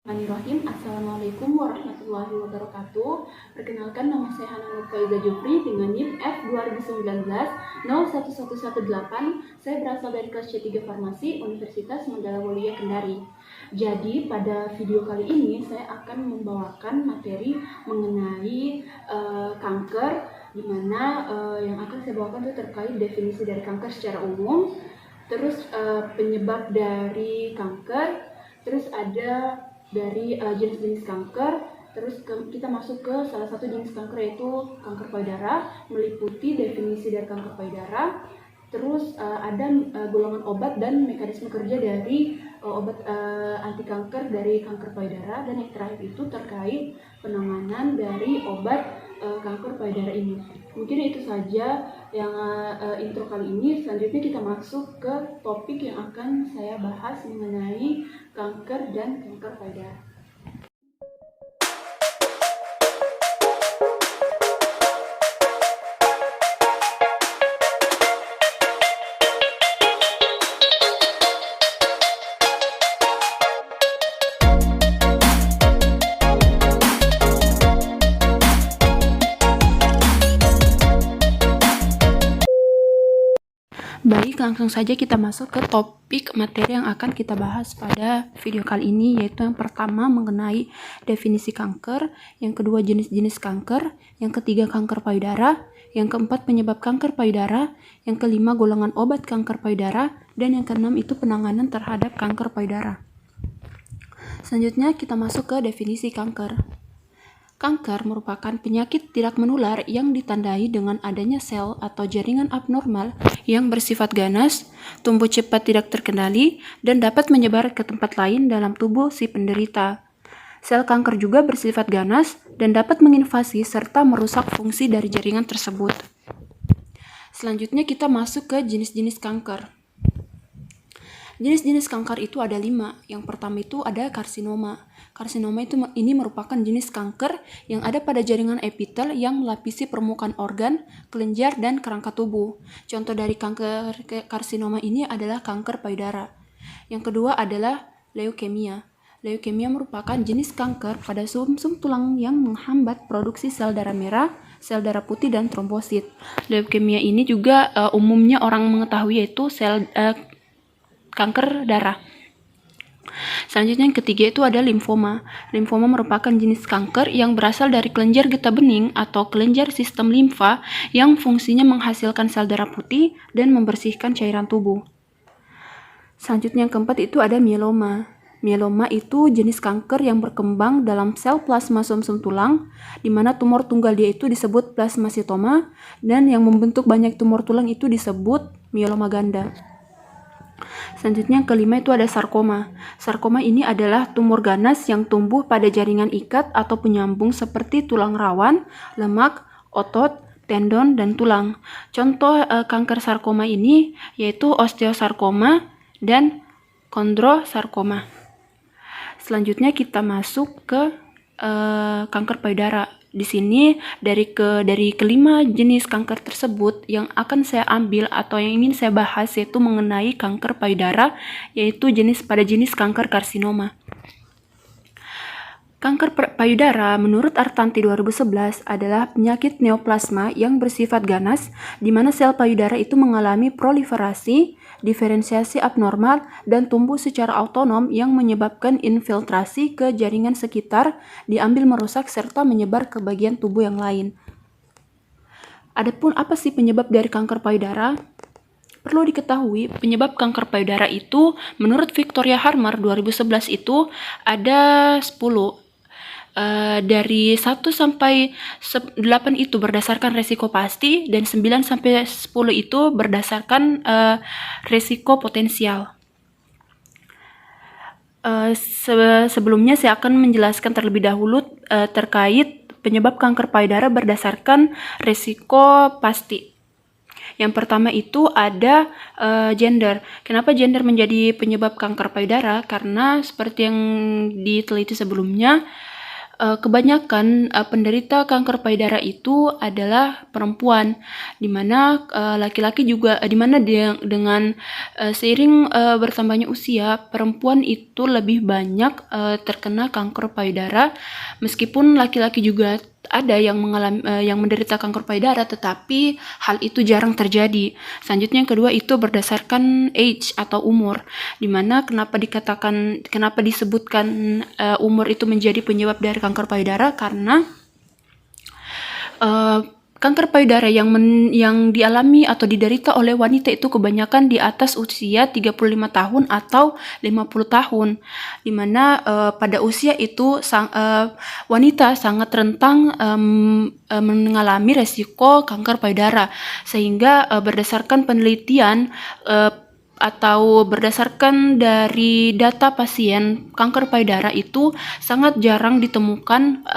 Bismillahirrahmanirrahim. Assalamualaikum warahmatullahi wabarakatuh. Perkenalkan, nama saya Hana Nur Faiza Jufri dengan NIM F 2019-01118. Saya berasal dari kelas C3 Farmasi Universitas Mandala Walia Kendari. Jadi pada video kali ini saya akan membawakan materi mengenai kanker, di mana yang akan saya bawakan itu terkait definisi dari kanker secara umum, terus penyebab dari kanker, terus ada dari jenis-jenis kanker, terus kita masuk ke salah satu jenis kanker yaitu kanker payudara, meliputi definisi dari kanker payudara, terus ada golongan obat dan mekanisme kerja dari obat anti kanker dari kanker payudara, dan yang terakhir itu terkait penanganan dari obat kanker payudara ini. Mungkin itu saja yang intro kali ini. Selanjutnya kita masuk ke topik yang akan saya bahas mengenai kanker dan kanker payudara. Baik, langsung saja kita masuk ke topik materi yang akan kita bahas pada video kali ini, yaitu yang pertama mengenai definisi kanker, yang kedua jenis-jenis kanker, yang ketiga kanker payudara, yang keempat penyebab kanker payudara, yang kelima golongan obat kanker payudara, dan yang keenam itu penanganan terhadap kanker payudara. Selanjutnya kita masuk ke definisi kanker. Kanker merupakan penyakit tidak menular yang ditandai dengan adanya sel atau jaringan abnormal yang bersifat ganas, tumbuh cepat tidak terkendali, dan dapat menyebar ke tempat lain dalam tubuh si penderita. Sel kanker juga bersifat ganas dan dapat menginvasi serta merusak fungsi dari jaringan tersebut. Selanjutnya kita masuk ke jenis-jenis kanker. Jenis-jenis kanker itu ada 5. Yang pertama itu ada karsinoma. Karsinoma ini merupakan jenis kanker yang ada pada jaringan epitel yang melapisi permukaan organ, kelenjar, dan kerangka tubuh. Contoh dari kanker karsinoma ini adalah kanker payudara. Yang kedua adalah leukemia. Leukemia merupakan jenis kanker pada sumsum tulang yang menghambat produksi sel darah merah, sel darah putih, dan trombosit. Leukemia ini juga umumnya orang mengetahui yaitu kanker darah. Selanjutnya yang ketiga itu ada limfoma. Limfoma merupakan jenis kanker yang berasal dari kelenjar getah bening atau kelenjar sistem limfa yang fungsinya menghasilkan sel darah putih dan membersihkan cairan tubuh. Selanjutnya yang keempat itu ada mieloma. Mieloma itu jenis kanker yang berkembang dalam sel plasma sumsum tulang, di mana tumor tunggal dia itu disebut plasmasitoma, dan yang membentuk banyak tumor tulang itu disebut mieloma ganda. Selanjutnya yang kelima itu ada sarkoma. Sarkoma ini adalah tumor ganas yang tumbuh pada jaringan ikat atau penyambung seperti tulang rawan, lemak, otot, tendon, dan tulang. Contoh kanker sarkoma ini yaitu osteosarkoma dan kondrosarkoma. Selanjutnya kita masuk ke kanker payudara. Di sini dari kelima jenis kanker tersebut yang akan saya ambil atau yang ingin saya bahas yaitu mengenai kanker payudara, yaitu pada jenis kanker karsinoma. Kanker payudara menurut Artanti 2011 adalah penyakit neoplasma yang bersifat ganas, di mana sel payudara itu mengalami proliferasi, diferensiasi abnormal, dan tumbuh secara otonom yang menyebabkan infiltrasi ke jaringan sekitar, diambil merusak, serta menyebar ke bagian tubuh yang lain. Adapun apa sih penyebab dari kanker payudara? Perlu diketahui, penyebab kanker payudara itu menurut Victoria Harmer 2011 itu ada 10. Dari 1 sampai 8 itu berdasarkan resiko pasti, dan 9 sampai 10 itu berdasarkan resiko potensial. Sebelumnya saya akan menjelaskan terlebih dahulu terkait penyebab kanker payudara berdasarkan resiko pasti. Yang pertama itu ada gender. Kenapa gender menjadi penyebab kanker payudara? Karena seperti yang diteliti sebelumnya, kebanyakan penderita kanker payudara itu adalah perempuan, di mana laki-laki juga di mana dengan seiring bertambahnya usia, perempuan itu lebih banyak terkena kanker payudara, meskipun laki-laki juga ada yang menderita kanker payudara, tetapi hal itu jarang terjadi. Selanjutnya yang kedua itu berdasarkan age atau umur, dimana kenapa disebutkan umur itu menjadi penyebab dari kanker payudara, karena kanker payudara yang dialami atau diderita oleh wanita itu kebanyakan di atas usia 35 tahun atau 50 tahun, di mana pada usia itu wanita sangat rentan mengalami resiko kanker payudara, sehingga berdasarkan penelitian atau berdasarkan dari data pasien kanker payudara itu sangat jarang ditemukan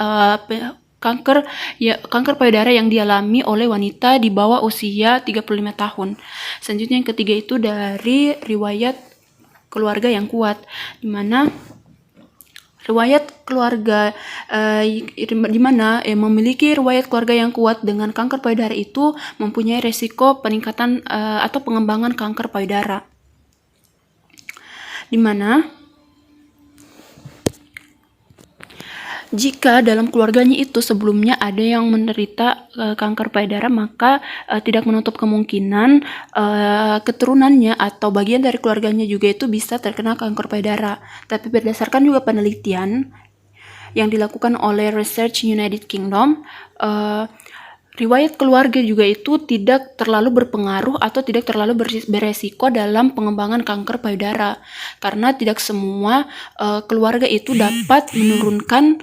kanker payudara yang dialami oleh wanita di bawah usia 35 tahun. Selanjutnya yang ketiga itu dari riwayat keluarga yang kuat, di mana riwayat keluarga memiliki riwayat keluarga yang kuat dengan kanker payudara itu mempunyai resiko peningkatan atau pengembangan kanker payudara, di mana jika dalam keluarganya itu sebelumnya ada yang menderita kanker payudara, maka tidak menutup kemungkinan keturunannya atau bagian dari keluarganya juga itu bisa terkena kanker payudara. Tapi berdasarkan juga penelitian yang dilakukan oleh Research United Kingdom, riwayat keluarga juga itu tidak terlalu berpengaruh atau tidak terlalu beresiko dalam pengembangan kanker payudara, karena tidak semua keluarga itu dapat menurunkan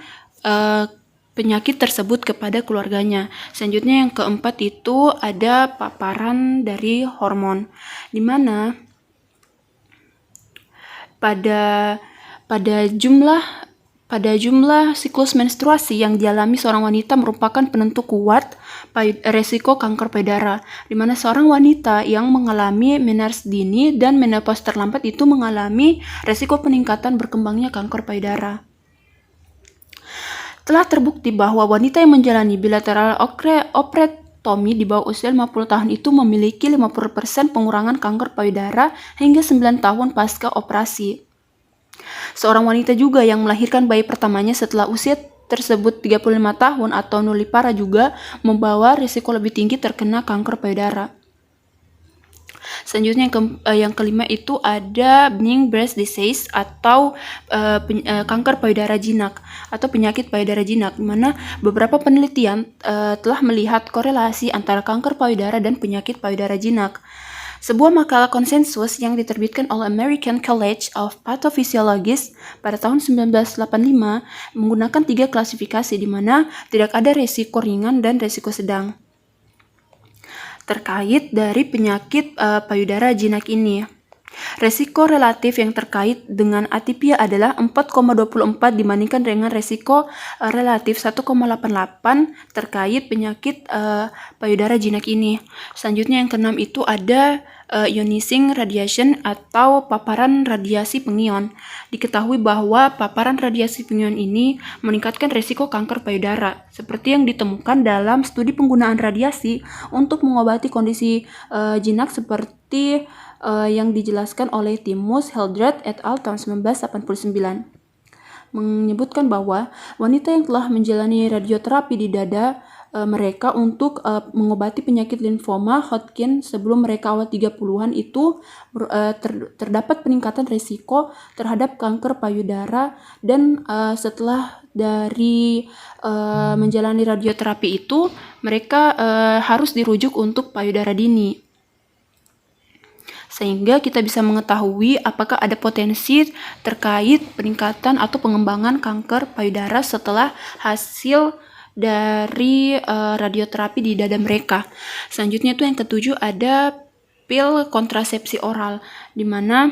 penyakit tersebut kepada keluarganya. Selanjutnya yang keempat itu ada paparan dari hormon, di mana pada jumlah siklus menstruasi yang dialami seorang wanita merupakan penentu kuat resiko kanker payudara, di mana seorang wanita yang mengalami menarche dini dan menopause terlambat itu mengalami resiko peningkatan berkembangnya kanker payudara. Telah terbukti bahwa wanita yang menjalani bilateral ooprektomi di bawah usia 50 tahun itu memiliki 50% pengurangan kanker payudara hingga 9 tahun pasca operasi. Seorang wanita juga yang melahirkan bayi pertamanya setelah usia tersebut 35 tahun atau nulipara juga membawa risiko lebih tinggi terkena kanker payudara. Selanjutnya yang kelima itu ada benign breast disease atau kanker payudara jinak atau penyakit payudara jinak, di mana beberapa penelitian telah melihat korelasi antara kanker payudara dan penyakit payudara jinak. Sebuah makalah konsensus yang diterbitkan oleh American College of Pathophysiologists pada tahun 1985 menggunakan 3 klasifikasi, di mana tidak ada resiko ringan dan resiko sedang terkait dari penyakit payudara jinak ini. Resiko relatif yang terkait dengan atipia adalah 4,24 dibandingkan dengan resiko relatif 1,88 terkait penyakit payudara jinak ini. Selanjutnya yang keenam itu ada ionizing radiation atau paparan radiasi pengion. Diketahui bahwa paparan radiasi pengion ini meningkatkan risiko kanker payudara, seperti yang ditemukan dalam studi penggunaan radiasi untuk mengobati kondisi jinak seperti yang dijelaskan oleh Timus Hildreth et al. Tahun 1989. Menyebutkan bahwa wanita yang telah menjalani radioterapi di dada mereka untuk mengobati penyakit limfoma Hodgkin sebelum mereka awal 30-an itu terdapat peningkatan risiko terhadap kanker payudara, dan setelah dari menjalani radioterapi itu mereka harus dirujuk untuk payudara dini, sehingga kita bisa mengetahui apakah ada potensi terkait peningkatan atau pengembangan kanker payudara setelah hasil dari radioterapi di dada mereka. Selanjutnya itu yang ketujuh ada pil kontrasepsi oral, di mana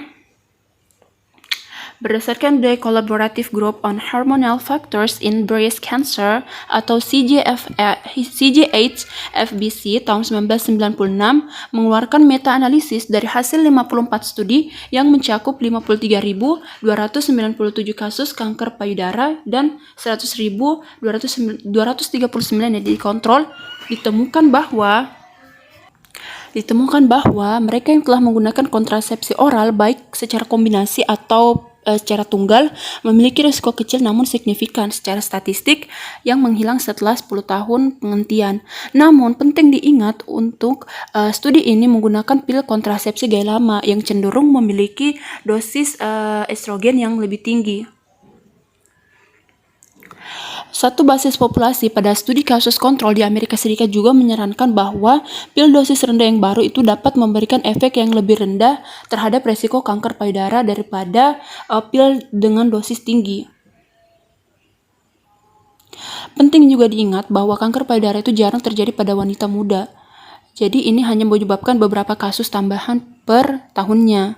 Berdasarkan The Collaborative Group on Hormonal Factors in Breast Cancer atau CGHFBC tahun 1996 mengeluarkan meta-analisis dari hasil 54 studi yang mencakup 53.297 kasus kanker payudara dan 100.239 yang dikontrol. Ditemukan bahwa mereka yang telah menggunakan kontrasepsi oral baik secara kombinasi atau secara tunggal memiliki risiko kecil namun signifikan secara statistik yang menghilang setelah 10 tahun penghentian. Namun penting diingat untuk studi ini menggunakan pil kontrasepsi gaya lama yang cenderung memiliki dosis estrogen yang lebih tinggi. Satu basis populasi pada studi kasus kontrol di Amerika Serikat juga menyarankan bahwa pil dosis rendah yang baru itu dapat memberikan efek yang lebih rendah terhadap resiko kanker payudara daripada pil dengan dosis tinggi. Penting juga diingat bahwa kanker payudara itu jarang terjadi pada wanita muda. Jadi ini hanya menyebabkan beberapa kasus tambahan per tahunnya.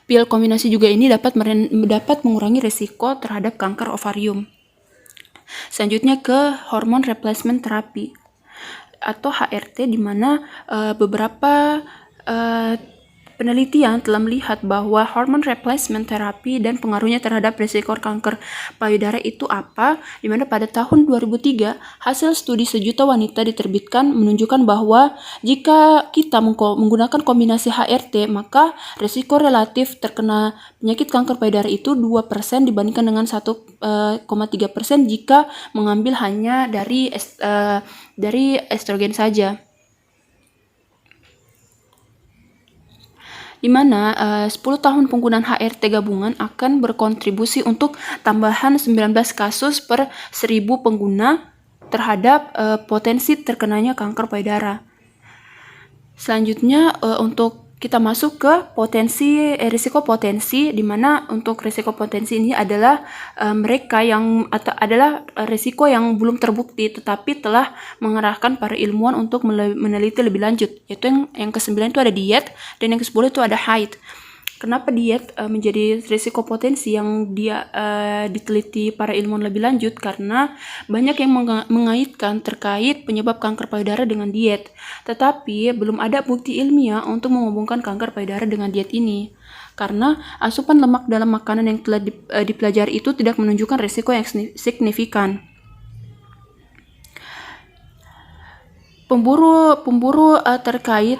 Pil kombinasi juga ini dapat mengurangi resiko terhadap kanker ovarium. Selanjutnya ke hormone replacement therapy atau HRT, di mana beberapa penelitian telah melihat bahwa hormone replacement therapy dan pengaruhnya terhadap risiko kanker payudara itu apa, di mana pada tahun 2003 hasil studi sejuta wanita diterbitkan menunjukkan bahwa jika kita menggunakan kombinasi HRT maka risiko relatif terkena penyakit kanker payudara itu 2% dibandingkan dengan 1,3% jika mengambil hanya dari estrogen saja. Di mana 10 tahun penggunaan HRT gabungan akan berkontribusi untuk tambahan 19 kasus per 1.000 pengguna terhadap potensi terkenanya kanker payudara. Selanjutnya untuk kita masuk ke risiko potensi, di mana untuk risiko potensi ini adalah adalah risiko yang belum terbukti tetapi telah mengarahkan para ilmuwan untuk meneliti lebih lanjut, yaitu yang ke-9 itu ada diet dan yang ke-10 itu ada haid. Kenapa diet menjadi risiko potensi yang diteliti para ilmuwan lebih lanjut? Karena banyak yang mengaitkan terkait penyebab kanker payudara dengan diet, tetapi belum ada bukti ilmiah untuk menghubungkan kanker payudara dengan diet ini. Karena asupan lemak dalam makanan yang telah dipelajari itu tidak menunjukkan risiko yang signifikan. Pemburu terkait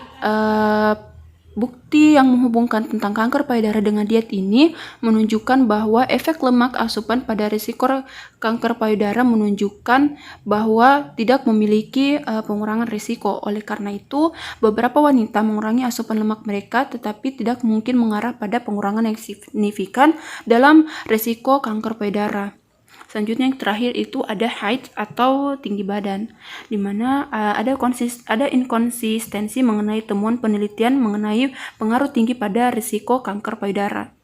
bukti yang menghubungkan tentang kanker payudara dengan diet ini menunjukkan bahwa efek lemak asupan pada risiko kanker payudara menunjukkan bahwa tidak memiliki pengurangan risiko. Oleh karena itu, beberapa wanita mengurangi asupan lemak mereka tetapi tidak mungkin mengarah pada pengurangan yang signifikan dalam risiko kanker payudara. Selanjutnya yang terakhir itu ada height atau tinggi badan, di mana ada inkonsistensi mengenai temuan penelitian mengenai pengaruh tinggi pada risiko kanker payudara.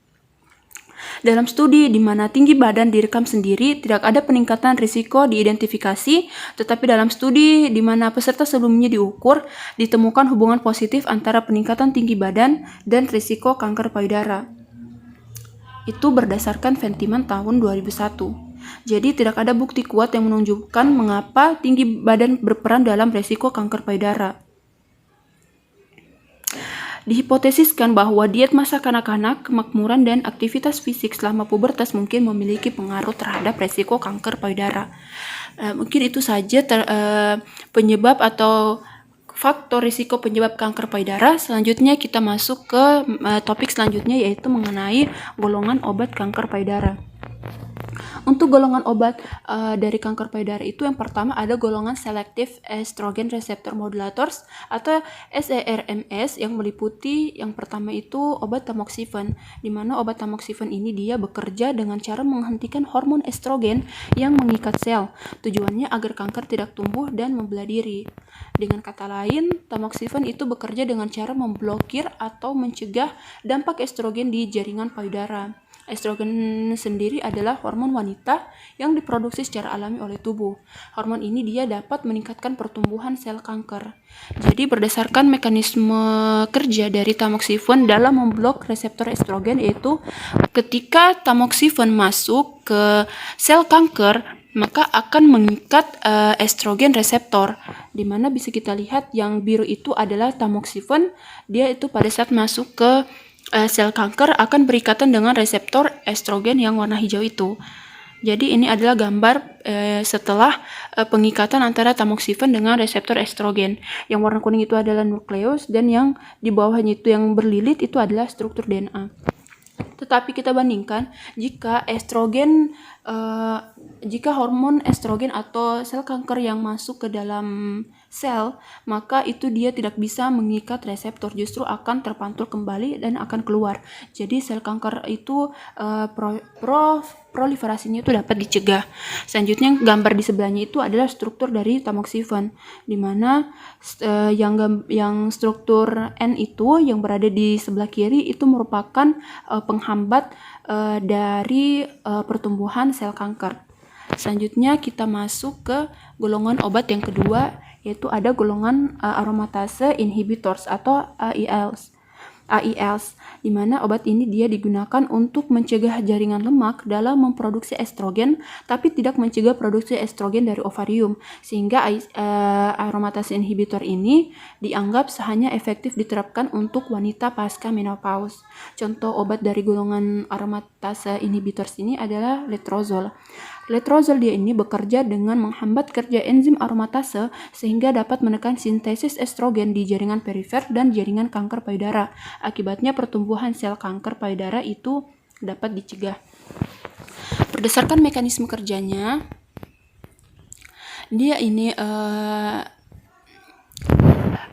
Dalam studi di mana tinggi badan direkam sendiri, tidak ada peningkatan risiko diidentifikasi, tetapi dalam studi di mana peserta sebelumnya diukur, ditemukan hubungan positif antara peningkatan tinggi badan dan risiko kanker payudara. Itu berdasarkan Ventiman tahun 2001. Jadi tidak ada bukti kuat yang menunjukkan mengapa tinggi badan berperan dalam risiko kanker payudara. Dihipotesiskan bahwa diet masa kanak-kanak, kemakmuran, dan aktivitas fisik selama pubertas mungkin memiliki pengaruh terhadap risiko kanker payudara. Mungkin itu saja penyebab atau faktor risiko penyebab kanker payudara. Selanjutnya kita masuk ke topik selanjutnya, yaitu mengenai golongan obat kanker payudara. Untuk golongan obat dari kanker payudara itu yang pertama ada golongan Selective Estrogen Receptor Modulators atau SERMS yang meliputi yang pertama itu obat tamoxifen, di mana obat tamoxifen ini dia bekerja dengan cara menghentikan hormon estrogen yang mengikat sel. Tujuannya agar kanker tidak tumbuh dan membelah diri. Dengan kata lain, tamoxifen itu bekerja dengan cara memblokir atau mencegah dampak estrogen di jaringan payudara. Estrogen sendiri adalah hormon wanita yang diproduksi secara alami oleh tubuh. Hormon ini dia dapat meningkatkan pertumbuhan sel kanker. Jadi berdasarkan mekanisme kerja dari tamoxifen dalam memblok reseptor estrogen, yaitu ketika tamoxifen masuk ke sel kanker, maka akan mengikat estrogen reseptor, di mana bisa kita lihat yang biru itu adalah tamoxifen. Dia itu pada saat masuk ke sel kanker akan berikatan dengan reseptor estrogen yang warna hijau itu. Jadi ini adalah gambar setelah pengikatan antara tamoxifen dengan reseptor estrogen. Yang warna kuning itu adalah nukleus, dan yang di bawahnya itu yang berlilit itu adalah struktur DNA. Tetapi kita bandingkan jika jika hormon estrogen atau sel kanker yang masuk ke dalam sel, maka itu dia tidak bisa mengikat reseptor, justru akan terpantul kembali dan akan keluar. Jadi sel kanker itu proliferasinya itu dapat dicegah. Selanjutnya gambar di sebelahnya itu adalah struktur dari tamoxifen, di mana yang struktur N itu yang berada di sebelah kiri itu merupakan penghambat dari pertumbuhan sel kanker. Selanjutnya kita masuk ke golongan obat yang kedua, yaitu ada golongan aromatase inhibitors atau AILs, di mana obat ini dia digunakan untuk mencegah jaringan lemak dalam memproduksi estrogen, tapi tidak mencegah produksi estrogen dari ovarium, sehingga aromatase inhibitor ini dianggap hanya efektif diterapkan untuk wanita pasca menopause. Contoh obat dari golongan aromatase inhibitors ini adalah letrozole. Letrozole dia ini bekerja dengan menghambat kerja enzim aromatase sehingga dapat menekan sintesis estrogen di jaringan perifer dan jaringan kanker payudara. Akibatnya pertumbuhan sel kanker payudara itu dapat dicegah. Berdasarkan mekanisme kerjanya, dia ini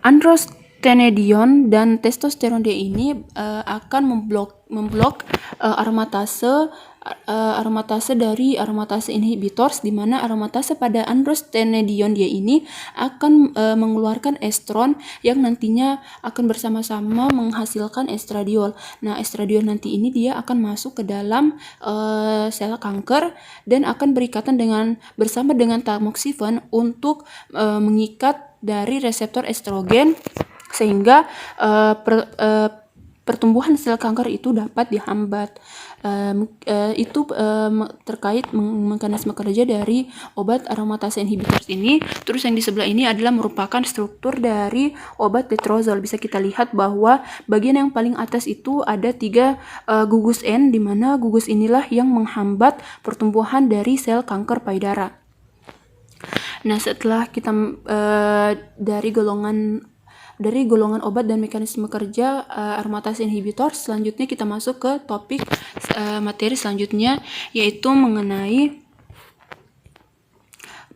androstenedion dan testosteron dia ini akan memblok aromatase dari aromatase inhibitors, di mana aromatase pada androstenedion dia ini akan mengeluarkan estron yang nantinya akan bersama-sama menghasilkan estradiol. Nah, estradiol nanti ini dia akan masuk ke dalam sel kanker dan akan berikatan bersama dengan tamoxifen untuk mengikat dari reseptor estrogen, sehingga pertumbuhan sel kanker itu dapat dihambat. Itu terkait mekanisme kerja dari obat aromatase inhibitors ini. Terus yang di sebelah ini adalah merupakan struktur dari obat letrozole. Bisa kita lihat bahwa bagian yang paling atas itu ada 3 gugus N, di mana gugus inilah yang menghambat pertumbuhan dari sel kanker payudara. Nah, setelah kita dari golongan obat dan mekanisme kerja aromatase inhibitor, selanjutnya kita masuk ke topik materi selanjutnya, yaitu mengenai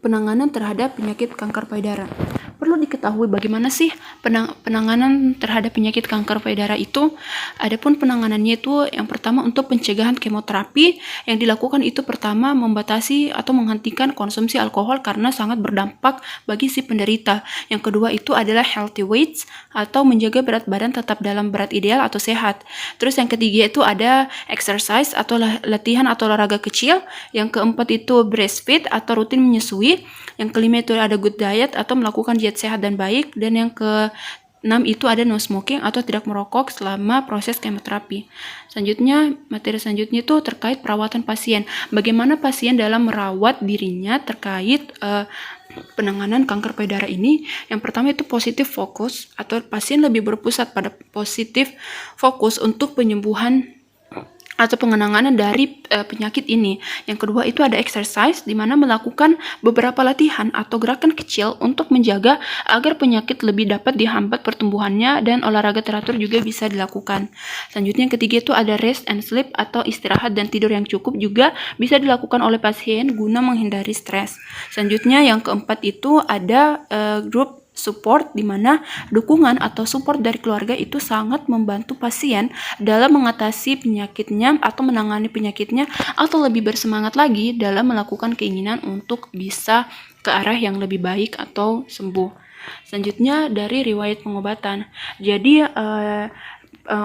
penanganan terhadap penyakit kanker payudara. Perlu diketahui bagaimana sih penanganan terhadap penyakit kanker payudara itu. Adapun penanganannya itu yang pertama untuk pencegahan kemoterapi, yang dilakukan itu pertama membatasi atau menghentikan konsumsi alkohol karena sangat berdampak bagi si penderita. Yang kedua itu adalah healthy weights atau menjaga berat badan tetap dalam berat ideal atau sehat. Terus yang ketiga itu ada exercise atau latihan atau olahraga kecil. Yang keempat itu breastfeed atau rutin menyusui. Yang kelima itu ada good diet atau melakukan diet sehat dan baik. Dan yang ke-6 itu ada no smoking atau tidak merokok selama proses kemoterapi. Selanjutnya, materi selanjutnya itu terkait perawatan pasien. Bagaimana pasien dalam merawat dirinya terkait penanganan kanker payudara ini. Yang pertama itu positif fokus, atau pasien lebih berpusat pada positif fokus untuk penyembuhan atau pengenangan dari penyakit ini. Yang kedua itu ada exercise, di mana melakukan beberapa latihan atau gerakan kecil untuk menjaga agar penyakit lebih dapat dihambat pertumbuhannya, dan olahraga teratur juga bisa dilakukan. Selanjutnya yang ketiga itu ada rest and sleep atau istirahat dan tidur yang cukup juga bisa dilakukan oleh pasien guna menghindari stres. Selanjutnya yang keempat itu ada group support, di mana dukungan atau support dari keluarga itu sangat membantu pasien dalam mengatasi penyakitnya atau menangani penyakitnya, atau lebih bersemangat lagi dalam melakukan keinginan untuk bisa ke arah yang lebih baik atau sembuh. Selanjutnya dari riwayat pengobatan. Jadi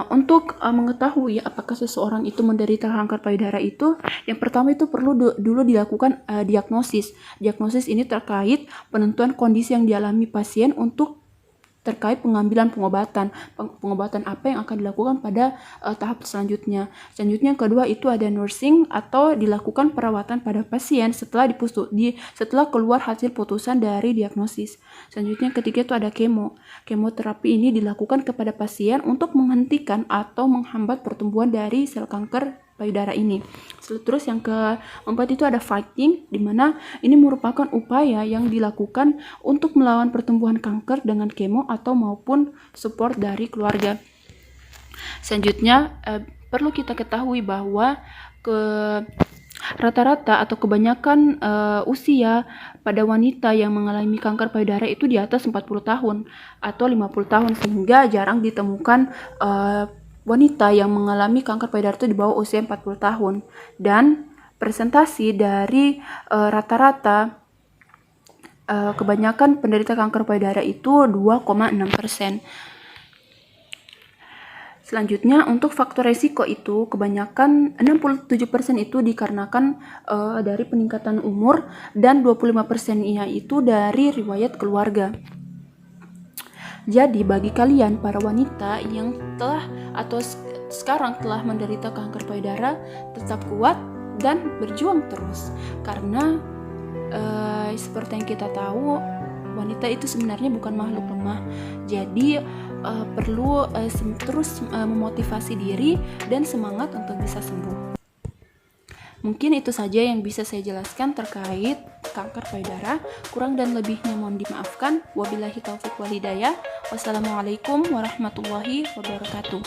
Untuk mengetahui apakah seseorang itu menderita kanker payudara itu, yang pertama itu perlu dulu dilakukan diagnosis. Diagnosis ini terkait penentuan kondisi yang dialami pasien untuk terkait pengambilan pengobatan. Pengobatan apa yang akan dilakukan pada tahap selanjutnya. Selanjutnya yang kedua itu ada nursing atau dilakukan perawatan pada pasien setelah setelah keluar hasil putusan dari diagnosis. Selanjutnya yang ketiga itu ada kemo. Kemoterapi ini dilakukan kepada pasien untuk menghentikan atau menghambat pertumbuhan dari sel kanker payudara ini. Terus yang keempat itu ada fighting, di mana ini merupakan upaya yang dilakukan untuk melawan pertumbuhan kanker dengan kemo atau maupun support dari keluarga. Selanjutnya perlu kita ketahui bahwa rata-rata atau kebanyakan usia pada wanita yang mengalami kanker payudara itu di atas 40 tahun atau 50 tahun, sehingga jarang ditemukan wanita yang mengalami kanker payudara itu di bawah usia 40 tahun. Dan presentasi dari rata-rata kebanyakan penderita kanker payudara itu 2,6%. Selanjutnya untuk faktor resiko itu kebanyakan 67% itu dikarenakan dari peningkatan umur dan 25%-nya itu dari riwayat keluarga. Jadi bagi kalian para wanita yang telah atau sekarang telah menderita kanker payudara, tetap kuat dan berjuang terus, karena seperti yang kita tahu, wanita itu sebenarnya bukan makhluk lemah. Jadi perlu terus memotivasi diri dan semangat untuk bisa sembuh. Mungkin itu saja yang bisa saya jelaskan terkait kanker payudara. Kurang dan lebihnya mohon dimaafkan. Wabillahi taufiq wal hidayah. Wassalamualaikum warahmatullahi wabarakatuh.